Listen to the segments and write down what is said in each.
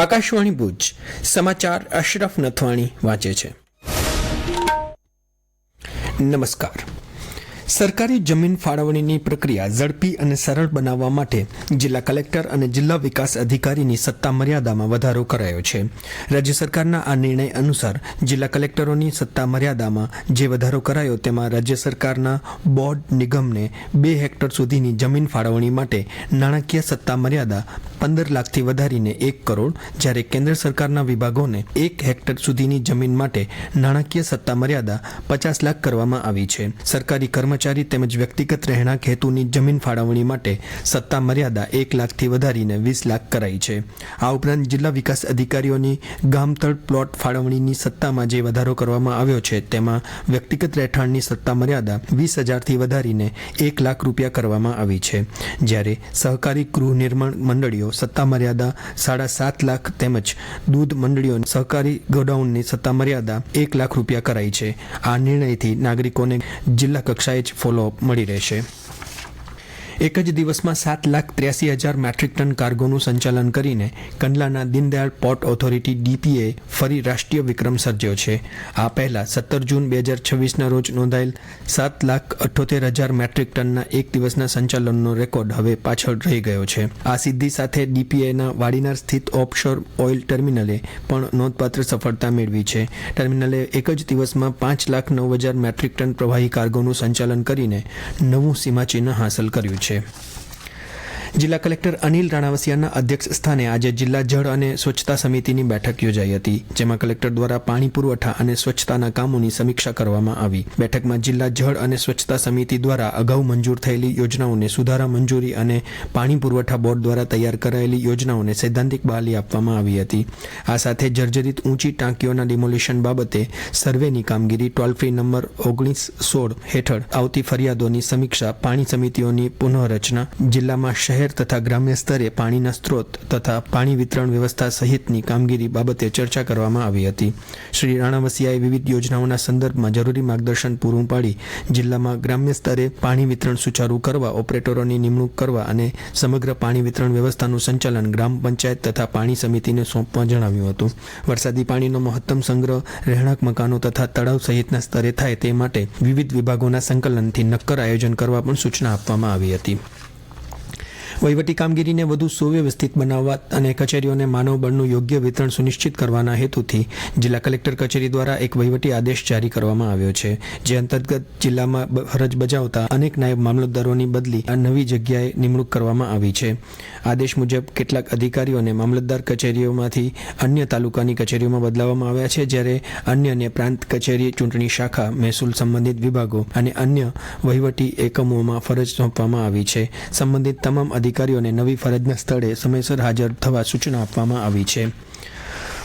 આકાશવાણી ભુજ સમાચાર અશરફ નથવાણી વાંચે છે. નમસ્કાર. સરકારી જમીન ફાળવણીની પ્રક્રિયા ઝડપી અને સરળ બનાવવા માટે જિલ્લા કલેક્ટર અને જિલ્લા વિકાસ અધિકારીની સત્તા મર્યાદામાં વધારો કરાયો છે. રાજ્ય સરકારના આ નિર્ણય અનુસાર જિલ્લા કલેક્ટરોની સત્તા મર્યાદામાં જે વધારો કરાયો તેમાં રાજ્ય સરકારના બોર્ડ નિગમને 2 હેક્ટર સુધીની જમીન ફાળવણી માટે નાણાકીય સત્તા મર્યાદા 15 લાખથી વધારીને 1 કરોડ, જ્યારે કેન્દ્ર સરકારના વિભાગોને 1 હેક્ટર સુધીની જમીન માટે નાણાકીય સત્તા મર્યાદા 50 લાખ કરવામાં આવી છે. સરકારી કર્મચારી તેમજ વ્યક્તિગત રહેણાંક હેતુની જમીન ફાળવણી માટે સત્તા મર્યાદા 1 લાખથી વધારીને 20 લાખ કરાઈ છે. આ ઉપરાંત જિલ્લા વિકાસ અધિકારીઓની ગામતળ પ્લોટ ફાળવણીની સત્તામાં જે વધારો કરવામાં આવ્યો છે તેમાં વ્યક્તિગત રહેઠાણની સત્તા મર્યાદા 20,000થી વધારીને 1 લાખ રૂપિયા કરવામાં આવી છે, જ્યારે સહકારી ગૃહ નિર્માણ મંડળીઓ સત્તા મર્યાદા 7.5 લાખ તેમજ દૂધ મંડળીઓ સહકારી ગોડાઉનની સત્તા મર્યાદા 1 લાખ રૂપિયા કરાઈ છે. આ નિર્ણયથી નાગરિકોને જિલ્લા કક્ષાએ જ ફોલોઅપ મળી રહેશે. એક જ દિવસમાં 7,83,000 મેટ્રિક ટન કાર્ગોનું સંચાલન કરીને કંડલાના દીનદયાળ પોર્ટ ઓથોરિટી DPA ફરી રાષ્ટ્રીય વિક્રમ સર્જ્યો છે. આ પહેલા 17 જૂન 2026ના રોજ નોંધાયેલ 7,78,000 મેટ્રિક ટનના એક દિવસના સંચાલનનો રેકોર્ડ હવે પાછળ રહી ગયો છે. આ સિદ્ધિ સાથે DPAના વાડીનાર સ્થિત ઓફશોર ઓઇલ ટર્મિનલે પણ નોંધપાત્ર સફળતા મેળવી છે. ટર્મિનલે એક જ દિવસમાં 5,09,000 મેટ્રિક ટન પ્રવાહી કાર્ગોનું સંચાલન કરીને નવું સીમાચિહ્ન હાંસલ કર્યું છે. જિલ્લા કલેક્ટર અનિલ રાણાવસિયાના અધ્યક્ષ સ્થાને આજે જિલ્લા જળ અને સ્વચ્છતા સમિતિની બેઠક યોજાઈ હતી, જેમાં કલેક્ટર દ્વારા પાણી પુરવઠા અને સ્વચ્છતાના કામોની સમીક્ષા કરવામાં આવી. બેઠકમાં જિલ્લા જળ અને સ્વચ્છતા સમિતિ દ્વારા અગાઉ મંજૂર થયેલી યોજનાઓને સુધારા મંજૂરી અને પાણી પુરવઠા બોર્ડ દ્વારા તૈયાર કરાયેલી યોજનાઓને સૈદ્ધાંતિક બહાલી આપવામાં આવી હતી. આ સાથે જર્જરિત ઊંચી ટાંકીઓના ડિમોલિશન બાબતે સર્વેની કામગીરી, ટોલ ફ્રી નંબર 1916 હેઠળ આવતી ફરિયાદોની સમીક્ષા, પાણી સમિતિઓની પુનઃરચના, જિલ્લામાં શહેર તથા ગ્રામ્ય સ્તરે પાણીના સ્ત્રોત તથા પાણી વિતરણ વ્યવસ્થા સહિતની કામગીરી બાબતે ચર્ચા કરવામાં આવી હતી. શ્રી રાણાવસિયાએ વિવિધ યોજનાઓના સંદર્ભમાં જરૂરી માર્ગદર્શન પૂરું પાડી જિલ્લામાં ગ્રામ્ય સ્તરે પાણી વિતરણ સુચારુ કરવા ઓપરેટરોની નિમણૂક કરવા અને સમગ્ર પાણી વિતરણ વ્યવસ્થાનું સંચાલન ગ્રામ પંચાયત તથા પાણી સમિતિને સોંપવા જણાવ્યું હતું. વરસાદી પાણીનો મહત્તમ સંગ્રહ રહેણાંક મકાનો તથા તળાવ સહિતના સ્તરે થાય તે માટે વિવિધ વિભાગોના સંકલનથી નક્કર આયોજન કરવા પણ સૂચના આપવામાં આવી હતી. વહીવટી કામગીરીને વધુ સુવ્યવસ્થિત બનાવવા અને કચેરીઓને માનવબળનું યોગ્ય વિતરણ સુનિશ્ચિત કરવાના હેતુથી જિલ્લા કલેક્ટર કચેરી દ્વારા એક વહીવટી આદેશ જારી કરવામાં આવ્યો છે, જે અંતર્ગત જિલ્લામાં ફરજ બજાવતા અનેક નાયબ મામલતદારોની બદલી આ નવી જગ્યાએ નિમણૂક કરવામાં આવી છે. આદેશ મુજબ કેટલાક અધિકારીઓને મામલતદાર કચેરીઓમાંથી અન્ય તાલુકાની કચેરીઓમાં બદલાવવામાં આવ્યા છે, જ્યારે અન્યને પ્રાંત કચેરી, ચૂંટણી શાખા, મહેસૂલ સંબંધિત વિભાગો અને અન્ય વહીવટી એકમોમાં ફરજ સોંપવામાં આવી છે. સંબંધિત તમામ અધિકારીઓને નવી ફરજના સ્થળે સમયસર હાજર થવા સૂચના આપવામાં આવી છે.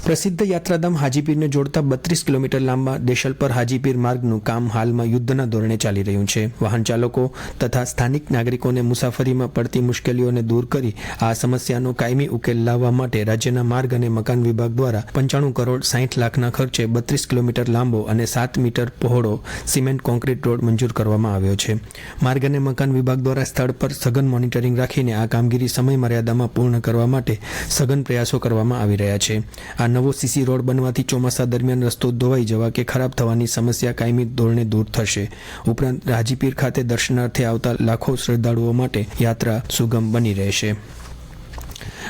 પ્રસિદ્ધ યાત્રાધામ હાજીપીરને જોડતા 32 કિલોમીટર લાંબા દેશલપર હાજીપીર માર્ગનું કામ હાલમાં યુદ્ધના ધોરણે ચાલી રહ્યું છે. વાહન ચાલકો તથા સ્થાનિક નાગરિકોને મુસાફરીમાં પડતી મુશ્કેલીઓને દૂર કરી આ સમસ્યાનો કાયમી ઉકેલ લાવવા માટે રાજ્યના માર્ગ અને મકાન વિભાગ દ્વારા 95 કરોડ 60 લાખના ખર્ચે 32 કિલોમીટર લાંબો અને 7 મીટર પહોળો સિમેન્ટ કોન્ક્રીટ રોડ મંજૂર કરવામાં આવ્યો છે. માર્ગ અને મકાન વિભાગ દ્વારા સ્થળ પર સઘન મોનિટરિંગ રાખીને આ કામગીરી સમય મર્યાદામાં પૂર્ણ કરવા માટે સઘન પ્રયાસો કરવામાં આવી રહ્યા છે. આ નવો સીસી રોડ બનવાથી ચોમાસા દરમિયાન રસ્તો ધોવાઈ જવા કે ખરાબ થવાની સમસ્યા કાયમી ધોરણે દૂર થશે. ઉપરાંત હાજીપીર ખાતે દર્શનાર્થે આવતા લાખો શ્રદ્ધાળુઓ માટે યાત્રા સુગમ બની રહેશે.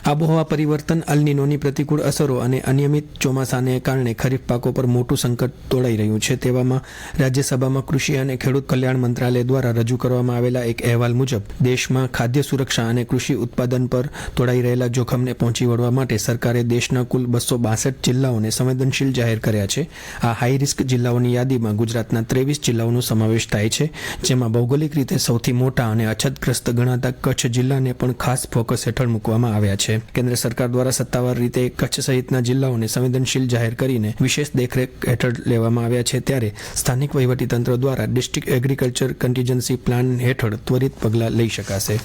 આબોહવા પરિવર્તન, અલ નીનોની પ્રતિકૂળ અસરો અને અનિયમિત ચોમાસાને કારણે ખરીફ પાકો પર મોટું સંકટ તોડાઈ રહ્યું છે. તેવામાં રાજ્યસભામાં કૃષિ અને ખેડૂત કલ્યાણ મંત્રાલય દ્વારા રજૂ કરવામાં આવેલા એક અહેવાલ મુજબ દેશમાં ખાદ્ય સુરક્ષા અને કૃષિ ઉત્પાદન પર તોડાઈ રહેલા જોખમને પહોંચી વળવા માટે સરકારે દેશના કુલ 262 જિલ્લાઓને સંવેદનશીલ જાહેર કર્યા છે. આ હાઈ રિસ્ક જિલ્લાઓની યાદીમાં ગુજરાતના 23 જિલ્લાઓનો સમાવેશ થાય છે, જેમાં ભૌગોલિક રીતે સૌથી મોટા અને અછતગ્રસ્ત ગણાતા કચ્છ જિલ્લાને પણ ખાસ ફોકસ હેઠળ મૂકવામાં આવ્યા છે. કેન્દ્ર સરકાર દ્વારા સત્તાવાર રીતે કચ્છ સહિતના જિલ્લાઓને સંવેદનશીલ જાહેર કરીને વિશેષ દેખરેખ હેઠળ લેવામાં આવ્યા છે, ત્યારે સ્થાનિક વહીવટીતંત્ર દ્વારા ડિસ્ટ્રિક્ટ એગ્રીકલ્ચર કન્ટીજન્સી પ્લાન હેઠળ ત્વરિત પગલાં લઈ શકાશે.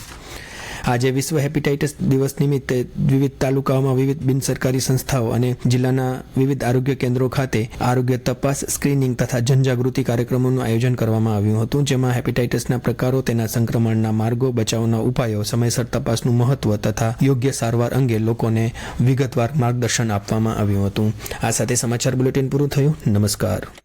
આજે વિશ્વ હેપેટાઇટિસ દિવસ નિમિત્તે વિવિધ તાલુકાઓમાં વિવિધ બિનસરકારી સંસ્થાઓ અને જિલ્લાના વિવિધ આરોગ્ય કેન્દ્રો ખાતે આરોગ્ય તપાસ, સ્ક્રીનિંગ તથા જનજાગૃતિ કાર્યક્રમોનું આયોજન કરવામાં આવ્યું હતું, જેમાં હેપેટાઇટિસના પ્રકારો, તેના સંક્રમણના માર્ગો, બચાવના ઉપાયો, સમયસર તપાસનું મહત્વ તથા યોગ્ય સારવાર અંગે લોકોને વિગતવાર માર્ગદર્શન આપવામાં આવ્યું હતું. આ સાથે સમાચાર બુલેટિન પૂરું થયું. નમસ્કાર.